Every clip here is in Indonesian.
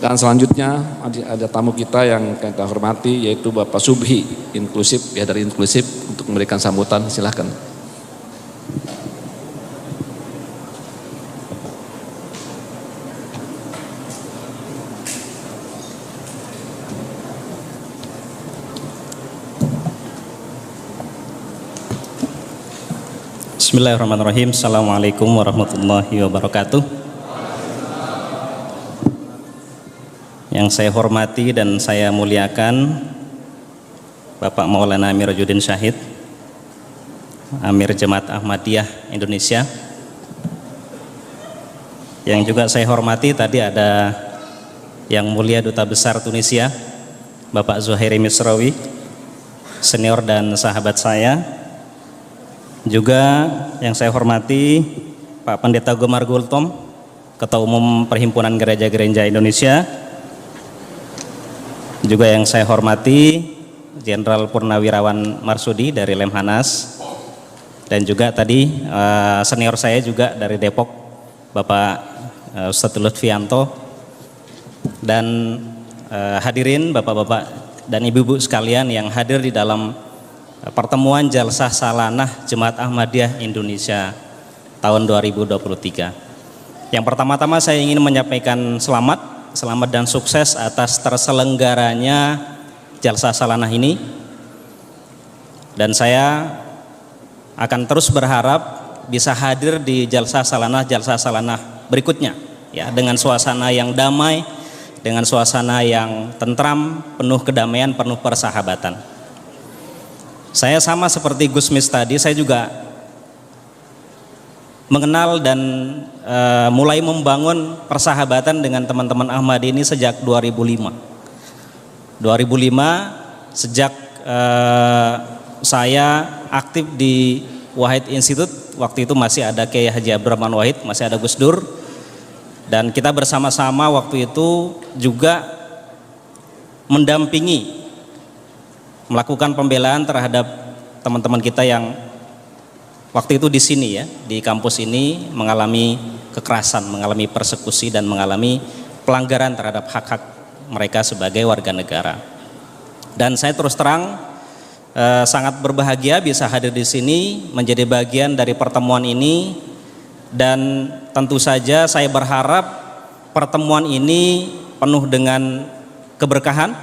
Dan selanjutnya ada tamu kita yang kita hormati, yaitu Bapak Subhi Inklusif, ya dari Inklusif, untuk memberikan sambutan. Silahkan. Bismillahirrahmanirrahim. Assalamualaikum warahmatullahi wabarakatuh. Yang saya hormati dan saya muliakan Bapak Maulana Amiruddin Syahid, Amir Jemaat Ahmadiyah Indonesia. Yang juga saya hormati tadi ada Yang Mulia Duta Besar Tunisia, Bapak Zuhairi Misrawi, senior dan sahabat saya. Juga yang saya hormati Pak Pendeta Gomar Gultom, Ketua Umum Perhimpunan Gereja-Gereja Indonesia. Juga yang saya hormati Jenderal Purnawirawan Marsudi dari Lemhanas, dan juga tadi senior saya juga dari Depok, Bapak Ustadz Lutfianto, dan hadirin Bapak-bapak dan Ibu-ibu sekalian yang hadir di dalam pertemuan Jalsah Salanah Jemaat Ahmadiyah Indonesia tahun 2023. Yang pertama-tama saya ingin menyampaikan selamat dan sukses atas terselenggaranya Jalsah Salanah ini. Dan saya akan terus berharap bisa hadir di Jalsah Salanah berikutnya, ya, dengan suasana yang damai, dengan suasana yang tentram, penuh kedamaian, penuh persahabatan. Saya sama seperti Gusmis tadi, saya juga mengenal dan mulai membangun persahabatan dengan teman-teman Ahmadi ini sejak 2005. Sejak saya aktif di Wahid Institute, waktu itu masih ada Kiai Haji Abdurrahman Wahid, masih ada Gus Dur, dan kita bersama-sama waktu itu juga mendampingi, melakukan pembelaan terhadap teman-teman kita yang waktu itu di sini, ya, di kampus ini mengalami kekerasan, mengalami persekusi, dan mengalami pelanggaran terhadap hak-hak mereka sebagai warga negara. Dan saya terus terang sangat berbahagia bisa hadir di sini, menjadi bagian dari pertemuan ini, dan tentu saja saya berharap pertemuan ini penuh dengan keberkahan.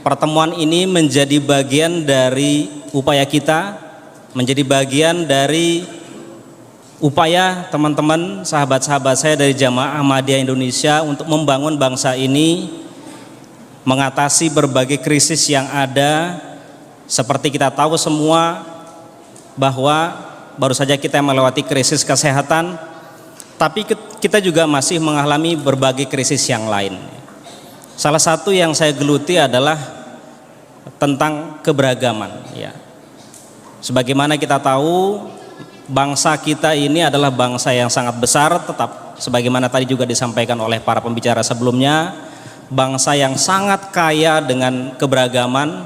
Pertemuan ini menjadi bagian dari upaya kita, menjadi bagian dari upaya teman-teman, sahabat-sahabat saya dari Jamaah Ahmadiyah Indonesia untuk membangun bangsa ini, mengatasi berbagai krisis yang ada. Seperti kita tahu semua bahwa baru saja kita melewati krisis kesehatan, tapi kita juga masih mengalami berbagai krisis yang lain. Salah satu yang saya geluti adalah tentang keberagaman, ya. Sebagaimana kita tahu, bangsa kita ini adalah bangsa yang sangat besar, tetap sebagaimana tadi juga disampaikan oleh para pembicara sebelumnya, bangsa yang sangat kaya dengan keberagaman,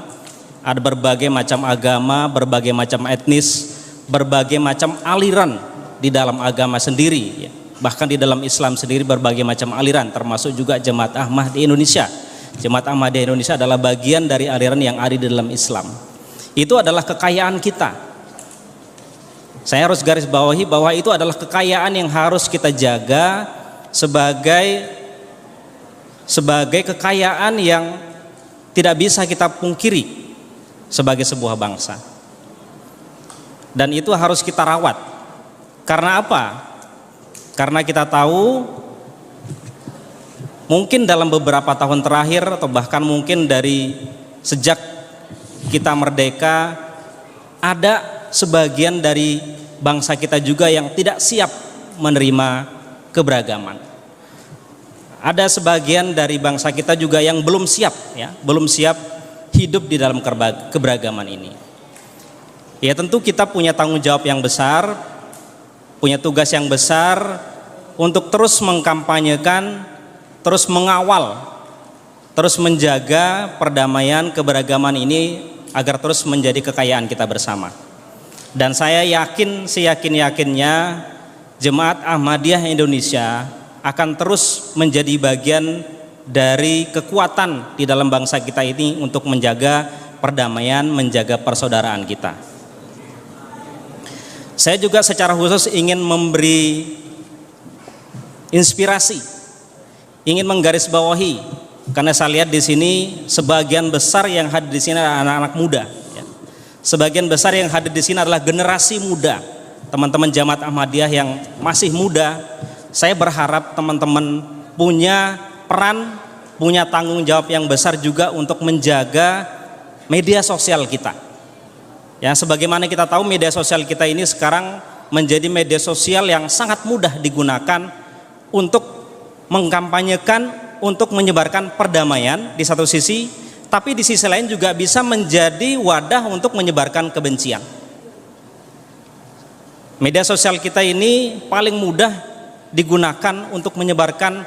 ada berbagai macam agama, berbagai macam etnis, berbagai macam aliran di dalam agama sendiri, ya. Bahkan di dalam Islam sendiri berbagai macam aliran, termasuk juga Jemaat Ahmadiyah Indonesia. Jemaat Ahmadiyah Indonesia adalah bagian dari aliran yang ada di dalam Islam. Itu adalah kekayaan kita. Saya harus garis bawahi bahwa itu adalah kekayaan yang harus kita jaga sebagai kekayaan yang tidak bisa kita pungkiri sebagai sebuah bangsa. Dan itu harus kita rawat. Karena apa? Karena kita tahu mungkin dalam beberapa tahun terakhir, atau bahkan mungkin dari sejak kita merdeka, ada sebagian dari bangsa kita juga yang tidak siap menerima keberagaman. Ada sebagian dari bangsa kita juga yang belum siap, ya, belum siap hidup di dalam keberagaman ini. Ya, tentu kita punya tanggung jawab yang besar, punya tugas yang besar untuk terus mengkampanyekan, terus mengawal, terus menjaga perdamaian keberagaman ini agar terus menjadi kekayaan kita bersama. Dan saya yakin, seyakin-yakinnya Jemaat Ahmadiyah Indonesia akan terus menjadi bagian dari kekuatan di dalam bangsa kita ini untuk menjaga perdamaian, menjaga persaudaraan kita. Saya juga secara khusus ingin memberi inspirasi, ingin menggarisbawahi, karena saya lihat di sini sebagian besar yang hadir di sini adalah anak-anak muda. Ya. Sebagian besar yang hadir di sini adalah generasi muda, teman-teman Jamaat Ahmadiyah yang masih muda. Saya berharap teman-teman punya peran, punya tanggung jawab yang besar juga untuk menjaga media sosial kita. Ya, sebagaimana kita tahu media sosial kita ini sekarang menjadi media sosial yang sangat mudah digunakan untuk mengkampanyekan, untuk menyebarkan perdamaian di satu sisi, tapi di sisi lain juga bisa menjadi wadah untuk menyebarkan kebencian. Media sosial kita ini paling mudah digunakan untuk menyebarkan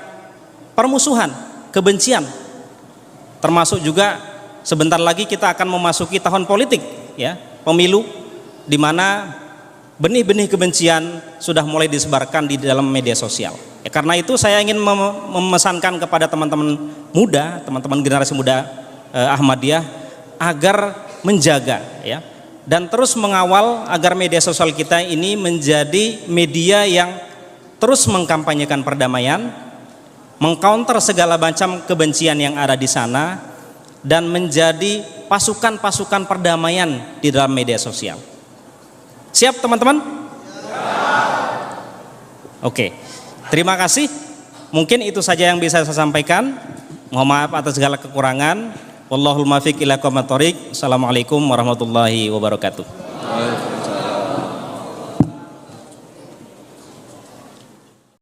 permusuhan, kebencian. Termasuk juga sebentar lagi kita akan memasuki tahun politik, ya, pemilu, di mana benih-benih kebencian sudah mulai disebarkan di dalam media sosial. Ya, karena itu saya ingin memesankan kepada teman-teman muda, teman-teman generasi muda Ahmadiyah agar menjaga, ya, dan terus mengawal agar media sosial kita ini menjadi media yang terus mengkampanyekan perdamaian, mengcounter segala macam kebencian yang ada di sana, dan menjadi pasukan-pasukan perdamaian di dalam media sosial. Siap teman-teman? Oke, terima kasih. Mungkin itu saja yang bisa saya sampaikan. Mohon maaf atas segala kekurangan. Wallahul muwaffiq ila aqwamit thoriq. Assalamualaikum warahmatullahi wabarakatuh.